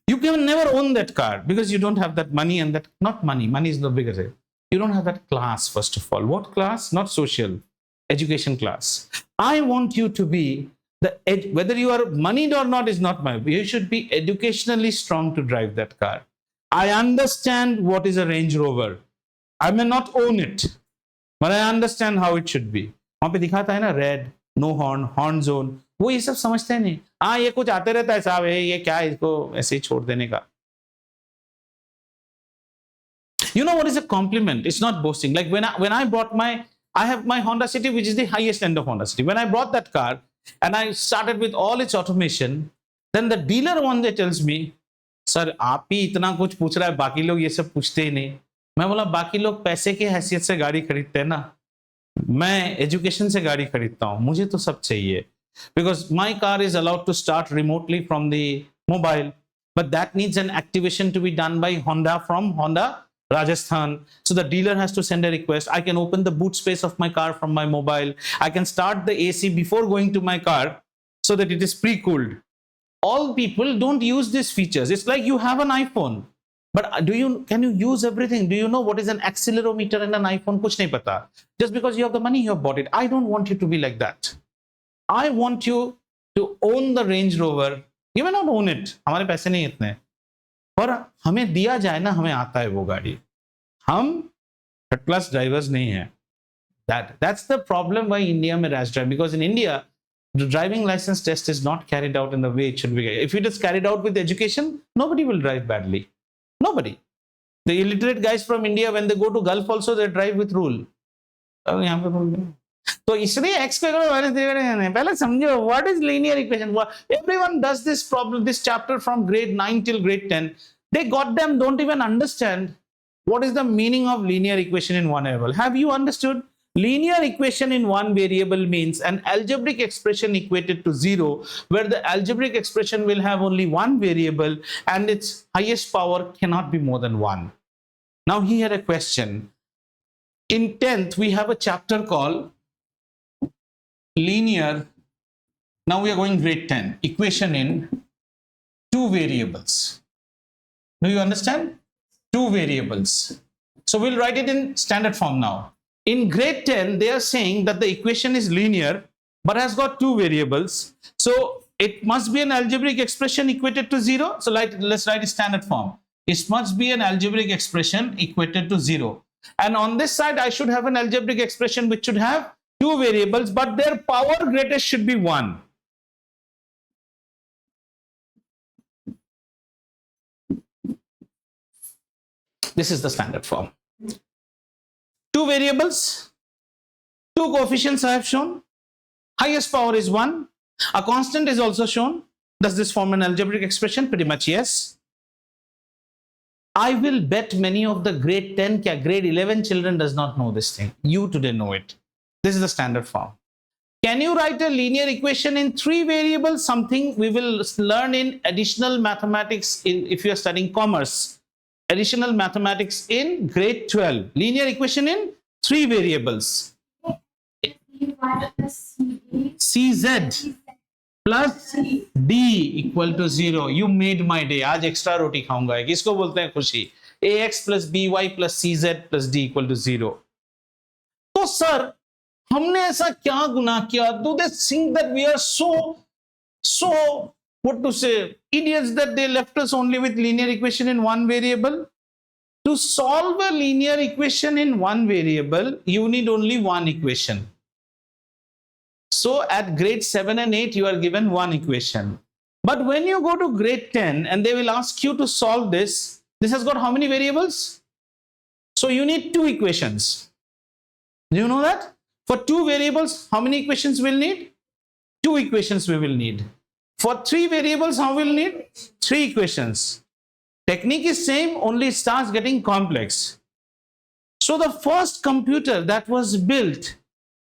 You can never own that car because you don't have that money, and that, not money, money is the bigger thing. You don't have that class, first of all. What class? Not social, education class. I want you to be whether you are moneyed or not is not my, you should be educationally strong to drive that car. I understand what is a Range Rover. I may not own it, but I understand how it should be. वहां पे दिखाता है ना red, no horn, horn zone, वो ये सब समझते हैं नहीं. हाँ ये कुछ आते रहता है साहब, ये क्या है, इसको ऐसे ही छोड़ देने का. You know what is a compliment? It's not boasting. Like when I bought I have my Honda City, which is the highest end of Honda City. When I bought that car and I started with all its automation, then the dealer one day tells me, sir आप ही इतना कुछ पूछ रहा है, बाकी लोग ये सब पूछते ही नहीं. मैं बोला बाकी लोग पैसे के हैसियत से गाड़ी खरीदते हैं ना, मैं एजुकेशन से गाड़ी खरीदता हूँ, मुझे तो सब चाहिए. Because my car is allowed to start remotely from the mobile. but that needs an activation to be done by Honda from Honda Rajasthan. So the dealer has to send a request. I can open the boot space of my car from my mobile. I can start the AC before going to my car so that it is pre-cooled. All people don't use these features. It's like you have an iPhone, but can you use everything? Do you know what is an accelerometer in an iPhone? Kuch nahi pata. Just because you have the money, you have bought it. I don't want you to be like that. I want you to own the Range Rover. You may not own it. हमारे पैसे नहीं इतने, पर हमें दिया जाए ना, हमें आता है वो गाड़ी. हम थर्ड क्लास ड्राइवर्स नहीं हैं. That's the problem why India में rash drive, because in India the driving license test is not carried out in the way it should be. If it is carried out with education, nobody will drive badly. Nobody. The illiterate guys from India, when they go to Gulf also, they drive with rule. यहाँ पे बोल रहे तो इसलिए x को पहले समझो what is linear equation. Everyone does this problem, this chapter from grade 9 till grade 10. They don't even understand what is the meaning of linear equation in one variable. Have you understood? Linear equation in one variable means an algebraic expression equated to 0, where the algebraic expression will have only one variable and its highest power cannot be more than 1. Now here a question. In 10th, we have a chapter called linear. Now we are going grade 10, equation in two variables. Do you understand? Two variables. So we'll write it in standard form now. In grade 10, they are saying that the equation is linear, but has got two variables. So it must be an algebraic expression equated to 0. So let's write it standard form. It must be an algebraic expression equated to 0. And on this side, I should have an algebraic expression which should have two variables, but their power greatest should be 1. This is the standard form. Two variables, two coefficients I have shown. Highest power is 1. A constant is also shown. Does this form an algebraic expression? Pretty much yes. I will bet many of the grade 10, grade 11 children does not know this thing. You today know it. This is the standard form. Can you write a linear equation in 3 variables? Something we will learn in additional mathematics if you are studying commerce. Additional mathematics in grade 12. Linear equation in 3 variables. CZ plus D equal to 0. You made my day. आज extra रोटी खाऊंगा. किसको बोलते हैं खुशी? AX plus BY plus CZ plus D equal to 0. तो sir हमने ऐसा क्या गुनाह किया? Do they think that we are so what to say, idiots that they left us only with linear equation in one variable? To solve a linear equation in one variable, you need only one equation. So at grade 7 and 8, you are given one equation. But when you go to grade 10 and they will ask you to solve this, this has got how many variables? So you need 2 equations. Do you know that? For 2 variables, how many equations we'll need? 2 equations we will need. For 3 variables, how we'll need? 3 equations. Technique is same, only it starts getting complex. So the first computer that was built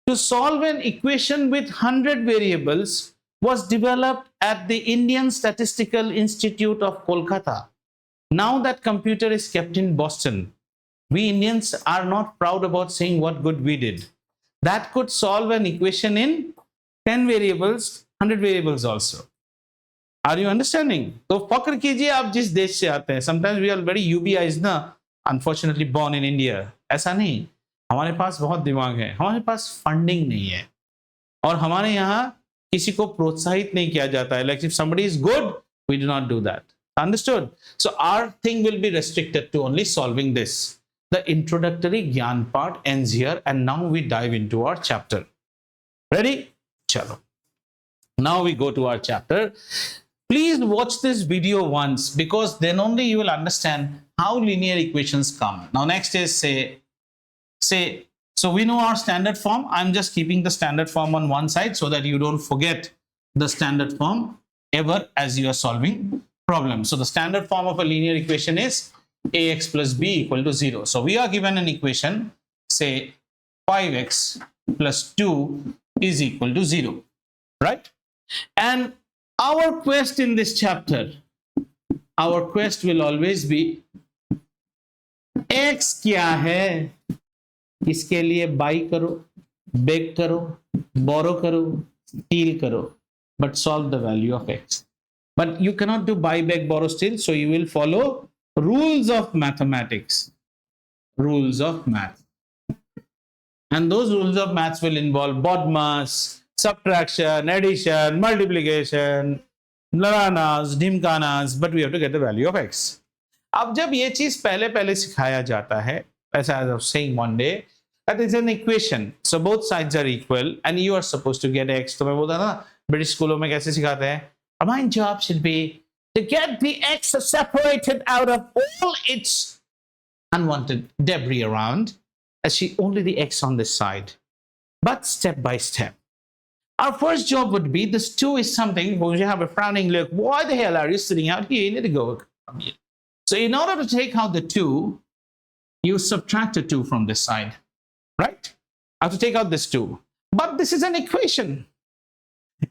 to solve an equation with 100 variables was developed at the Indian Statistical Institute of Kolkata. Now that computer is kept in Boston. We Indians are not proud about saying what good we did. That could solve an equation in 10 variables, 100 variables also. Are you understanding? तो फक्र कीजिए आप जिस देश से आते हैं. Sometimes we are very UBIs ना, unfortunately born in India. ऐसा नहीं. हमारे पास बहुत दिमाग है. हमारे पास फंडिंग नहीं है. और हमारे यहाँ किसी को प्रोत्साहित नहीं किया जाता है. Like if somebody is good, we do not do that. Understood? So our thing will be restricted to only solving this. The introductory Gyan part ends here, and now we dive into our chapter. Ready? Chalo. Now we go to our chapter. Please watch this video once, because then only you will understand how linear equations come. Now next is say, so we know our standard form. I'm just keeping the standard form on one side so that you don't forget the standard form ever as you are solving problems. So the standard form of a linear equation is ax plus b equal to 0. So we are given an equation, say 5x plus 2 is equal to 0, right? And our quest in this chapter our quest will always be x क्या है, इसके लिए buy करो, beg करो, borrow करो, steal करो, but solve the value of x. But you cannot do buy, beg, borrow, steal, so you will follow rules of mathematics, rules of math. And those rules of maths will involve BODMAS, subtraction, addition, multiplication, naranas, dhimkanas, but we have to get the value of x. अब जब ये चीज पहले पहले सिखाया जाता है, as I was saying one day, that is an equation. So both sides are equal and you are supposed to get x. तो मैं बोलता ना ब्रिटिश स्कूलों में कैसे सिखाते हैं, my job should be to get the x separated out of all its unwanted debris around, as she only the x on this side, but step by step. Our first job would be, this 2 is something, when you have a frowning look, why the hell are you sitting out here? You need to go from here. So in order to take out the 2, you subtract a 2 from this side, right? I have to take out this 2. But this is an equation.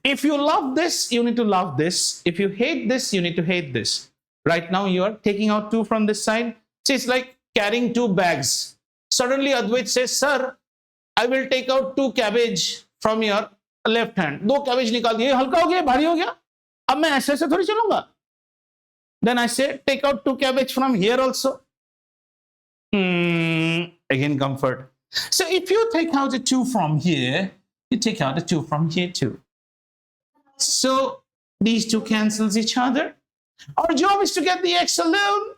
If you love this, you need to love this. If you hate this, you need to hate this. Right now, you are taking out 2 from this side. See, it's like carrying 2 bags. Suddenly, Advait says, sir, I will take out 2 cabbage from your left hand. 2 cabbage निकाल दिए, हल्का हो गया, भारी हो गया. अब मैं ऐसे ऐसे थोड़ी चलूंगा. Then I say, take out 2 cabbage from here also. Again, comfort. So if you take out a 2 from here, you take out a 2 from here too. So these 2 cancels each other. Our job is to get the x alone.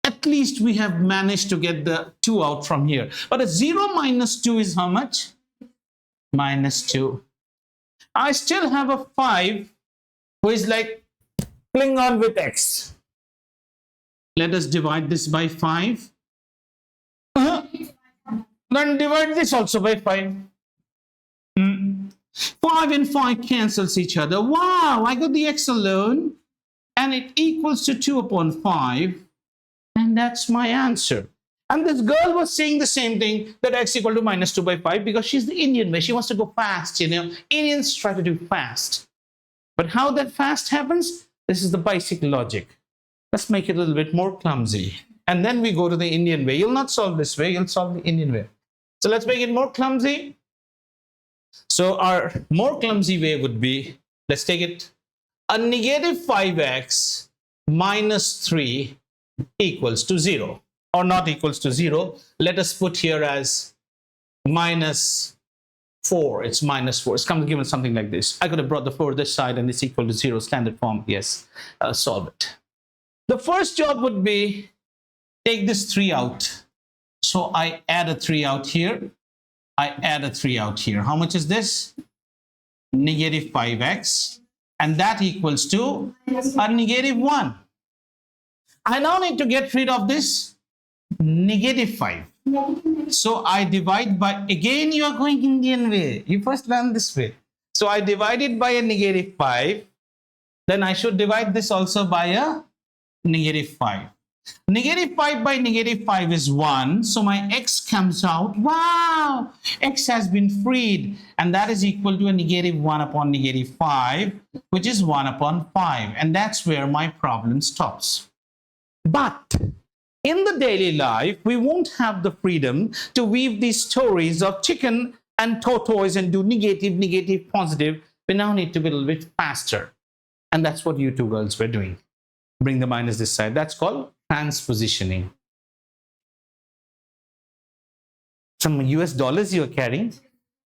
At least we have managed to get the 2 out from here. But a 0 minus 2 is how much? Minus 2. I still have a 5 who is like cling on with x. Let us divide this by 5. Then divide this also by 5. 5 and 5 cancels each other. Wow, I got the x alone. And it equals to 2 upon 5. And that's my answer. And this girl was saying the same thing, that x equal to minus 2 by 5, because she's the Indian way. She wants to go fast, you know. Indians try to do fast. But how that fast happens, this is the basic logic. Let's make it a little bit more clumsy. And then we go to the Indian way. You'll not solve this way, you'll solve the Indian way. So let's make it more clumsy. So our more clumsy way would be, let's take it, a negative 5x minus 3 equals to 0, or not equals to 0. Let us put here as minus 4. It's minus 4. It's given something like this. I could have brought the 4 this side and it's equal to 0, standard form. Yes, solve it. The first job would be, take this 3 out. So I add a 3 out here. I add a 3 out here. How much is this? Negative 5x. And that equals to a negative 1. I now need to get rid of this negative 5. So I divide by, again you are going Indian way. You first learn this way. So I divide it by a negative 5. Then I should divide this also by a negative 5. Negative 5 by negative 5 is 1. So my x comes out. Wow! X has been freed. And that is equal to a negative 1 upon negative 5, which is 1 upon 5. And that's where my problem stops. But in the daily life, we won't have the freedom to weave these stories of chicken and tortoise and do negative, negative, positive. We now need to be a little bit faster. And that's what you 2 girls were doing. Bring the minus this side. That's called transpositioning. Some US dollars you are carrying.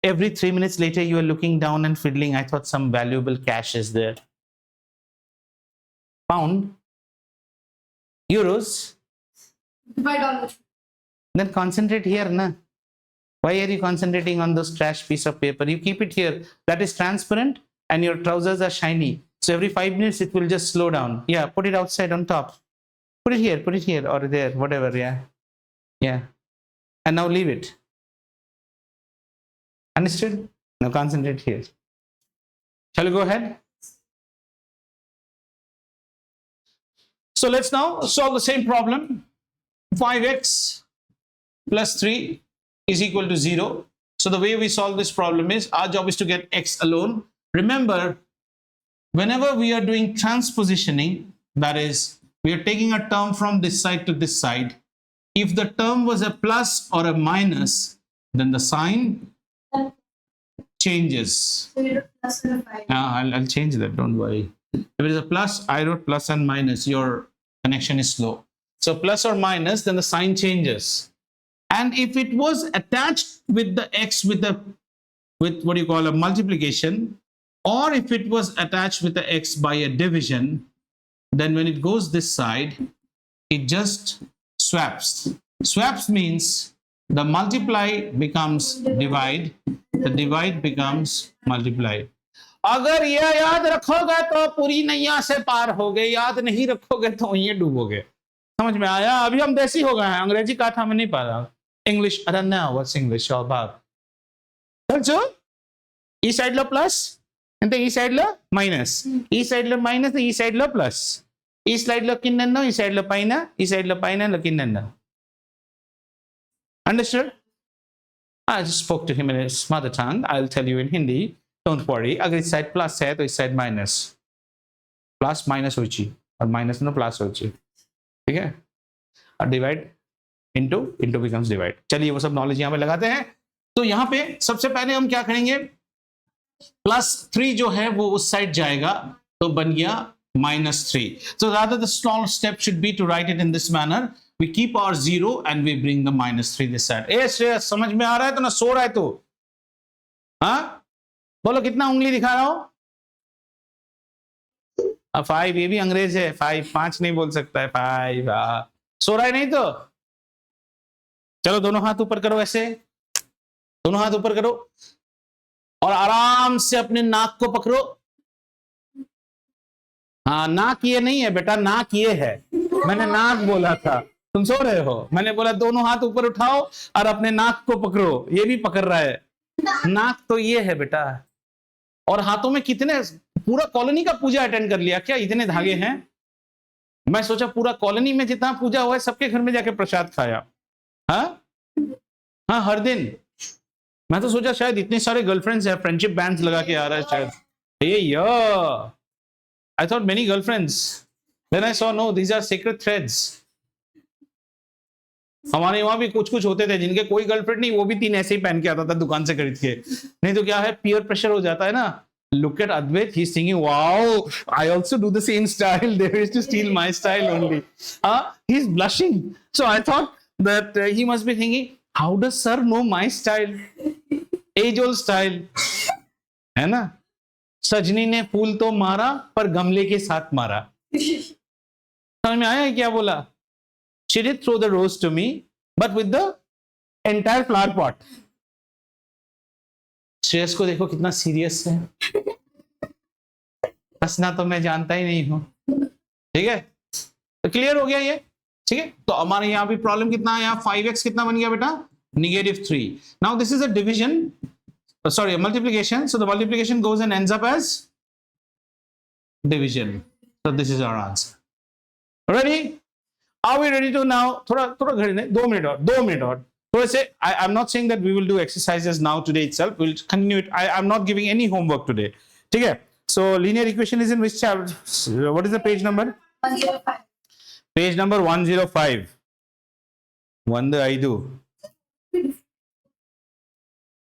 Every 3 minutes later, you are looking down and fiddling. I thought some valuable cash is there. Pound. Euros. By dollar. Then concentrate here, na? Why are you concentrating on those trash piece of paper? You keep it here. That is transparent and your trousers are shiny. So every 5 minutes, it will just slow down. Yeah, put it outside on top. Put it here or there, whatever, yeah. Yeah. And now leave it. Understood? Now concentrate here. Shall we go ahead? So let's now solve the same problem. 5x plus 3 is equal to 0. So the way we solve this problem is, our job is to get x alone. Remember, whenever we are doing transpositioning, that is, we are taking a term from this side to this side. If the term was a plus or a minus, then the sign changes. So you wrote plus and a 5. I'll change that, don't worry. If it is a plus, I wrote plus and minus, your connection is slow. So plus or minus, then the sign changes. And if it was attached with the x with what do you call a multiplication, or if it was attached with the x by a division, then when it goes this side, it just swaps. Swaps means the multiply becomes divide, the divide becomes multiply. अगर ये याद रखोगे तो पूरी नैया से पार हो गए, याद नहीं रखोगे तो ये डूबोगे. समझ में आया? अभी हम देसी हो गए हैं, अंग्रेजी का था मैं नहीं पा रहा. English, I don't know what's English all about. So, ఈ సైడ్ లో ప్లస్ అంటే ఈ సైడ్ లో మైనస్, ఈ సైడ్ లో మైనస్, ఈ సైడ్ లో ప్లస్, ఈ స్లైడ్ లో కిందన్నో, ఈ సైడ్ లో పైన, ఈ సైడ్ లో పైన కిందన్నో. Understood? I just spoke to him in his mother tongue. I'll tell you in Hindi. Don't worry. अगर इस साइड प्लस है तो इस साइड माइनस, प्लस माइनस होची और माइनस में प्लस होची. ठीक है? और डिवाइड इनटू बिकम्स डिवाइड. चलिए वो सब नॉलेज यहाँ पे लगाते हैं. तो यहाँ पे सबसे पहले हम क्या करेंगे, +3 जो है वो उस साइड जाएगा तो बन गया -3. So rather the small step should be to write it in this manner. We keep our 0 and we bring the -3 this side. ए श्रेयस समझ में आ रहा है तो ना सो रहा है तो? हाँ बोलो कितना उंगली दिखा रहा हो? 5, ये भी अंग्रेज है. 5 नहीं बोल सकता है. 5 सो रहा है नहीं तो चलो दोनों हाथ ऊपर करो, ऐसे दोनों हाथ ऊपर करो और आराम से अपने नाक को पकड़ो. हाँ नाक ये नहीं है बेटा, नाक ये है. मैंने नाक बोला था, तुम सो रहे हो. मैंने बोला दोनों हाथ ऊपर उठाओ और अपने नाक को पकड़ो. ये भी पकड़ रहा है. नाक तो ये है बेटा. और हाथों में कितने, पूरा कॉलोनी का पूजा अटेंड कर लिया क्या? इतने धागे हैं. मैं सोचा पूरा कॉलोनी में जितना पूजा हुआ है सबके घर में जाके प्रसाद खाया. हाँ हर दिन. मैं तो सोचा शायद इतने सारे गर्लफ्रेंड्स हैं, फ्रेंडशिप बैंड्स लगा के आ रहा है शायद. I thought many girlfriends, then I saw no, these are secret threads. हमारे वहां भी कुछ होते थे जिनके कोई गर्लफ्रेंड नहीं, वो भी 3 ऐसे ही पहन के आता था दुकान से खरीद के. नहीं तो क्या है, पीयर प्रेशर हो जाता है ना. Look at Advait, he's thinking, wow, I also do the same style. They used to steal my style only. He's blushing. So I thought that he must be thinking, how does sir know my style? Age old style. है ना? सजनी ने फूल तो मारा पर गमले के साथ मारा. समझ में आया क्या बोला? She did throw the rose to me, but with the entire flower pot. Shreyas को देखो कितना सीरियस है. हंसना तो मैं जानता ही नहीं हूं. ठीक है, तो क्लियर हो गया ये. ठीक है, तो हमारे यहाँ भी प्रॉब्लम कितना है, यहाँ 5x कितना बन गया बेटा? -3. Now this is a division, sorry, a multiplication. So the multiplication goes and ends up as division. So this is our answer. Ready? Are we ready to now? थोड़ा घड़ी नहीं, 2 मिनट और थोड़े से. I'm not saying that we will do exercises now today itself. We'll continue it. I'm not giving any homework today. ठीक है? So linear equation is in which chapter? What is the page number? 105. Page number 105. 105.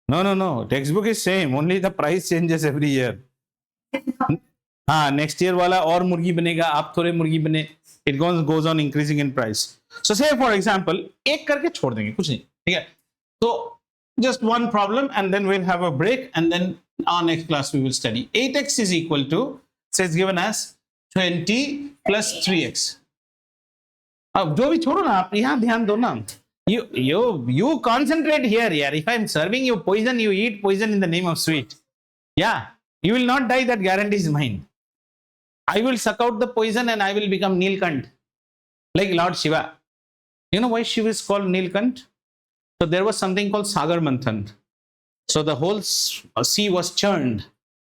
No. Textbook is same. Only the price changes every year. हाँ, next year वाला और मुर्गी बनेगा, आप थोड़े मुर्गी बने. It goes on increasing in price. So say for example, एक करके छोड़ देंगे, कुछ नहीं. ठीक है? So just one problem and then we'll have a break and then our next class we will study. 8x is equal to, so it's given as 20 plus 3x. अब जो भी छोड़ो ना, आप यहाँ ध्यान दो ना. You concentrate here, yaar. If I'm serving you poison, you eat poison in the name of sweet. Yeah, you will not die. That guarantee is mine. I will suck out the poison and I will become Nilkant, like Lord Shiva. You know why Shiva is called Nilkant? So there was something called Sagar Manthan. So the whole sea was churned,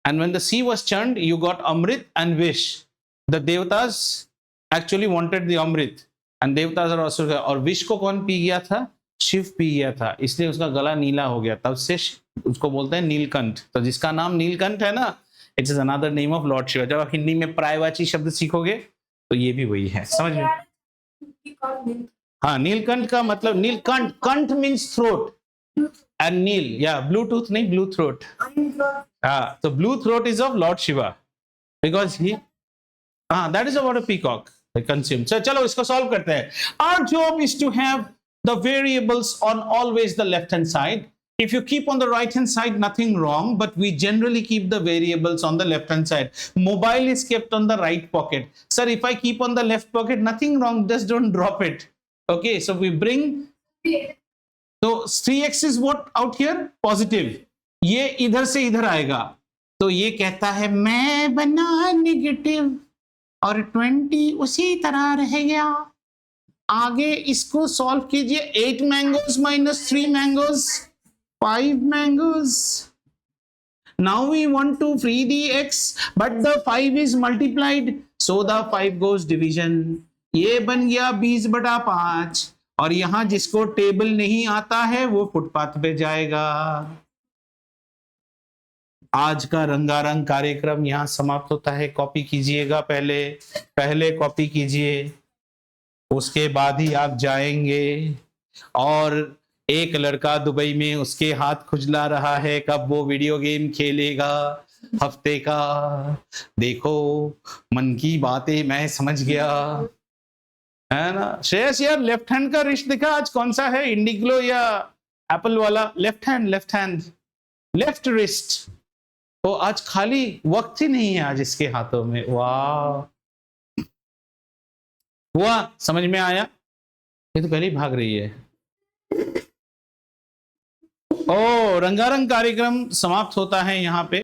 and when the sea was churned, you got Amrit and Vish. The Devatas actually wanted the Amrit, and Devatas are also. और विष को कौन P गया था? Shiv P गया था, इसलिए उसका गला नीला हो गया. तब से उसको बोलते हैं नीलकंठ. तो जिसका नाम नीलकंठ है ना, it is another name of Lord Shiva. जब आप हिंदी में पर्यायवाची शब्द सीखोगे तो ये भी वही है, समझ में? हाँ, नीलकंठ का मतलब नीलकंठ, कंठ मीन्स थ्रोट एंड नील, या ब्लूटूथ नहीं, ब्लू थ्रोट। हाँ, तो blue throat is of Lord Shiva because he, हाँ, that is about a peacock consume. So, चलो इसको सॉल्व करते हैं। Our job is to have the variables on always the left hand side. If you keep on the right hand side, nothing wrong, but we generally keep the variables on the left hand side. Mobile is kept on the right pocket. Sir, if I keep on the left pocket, nothing wrong, just don't drop it. Okay, so we bring, so 3x is what out here? Positive. ये इधर से इधर आएगा, तो ये कहता है मैं बना नेगेटिव और 20 उसी तरह रह गया। आगे इसको सॉल्व कीजिए। 8 mangoes minus 3 mangoes, 5 mangoes. Now we want to free the x, but the 5 is multiplied, so the 5 goes division. ये बन गया 20/5, और यहां जिसको टेबल नहीं आता है वो फुटपाथ पे जाएगा। आज का रंगारंग कार्यक्रम यहाँ समाप्त होता है। कॉपी कीजिएगा, पहले कॉपी कीजिए, उसके बाद ही आप जाएंगे। और एक लड़का दुबई में, उसके हाथ खुजला रहा है कब वो वीडियो गेम खेलेगा हफ्ते का। देखो, मन की बातें मैं समझ गया, है ना? श्रेयस यार, लेफ्ट हैंड का रिस्ट दिखा आज कौन सा है, इंडिग्लो या एप्पल वाला? Left hand, left wrist. तो आज खाली वक्त ही नहीं है आज इसके हाथों में। वाह, हुआ, समझ में आया? ये तो पहले ही भाग रही है। ओ, रंगारंग कार्यक्रम समाप्त होता है यहाँ पे।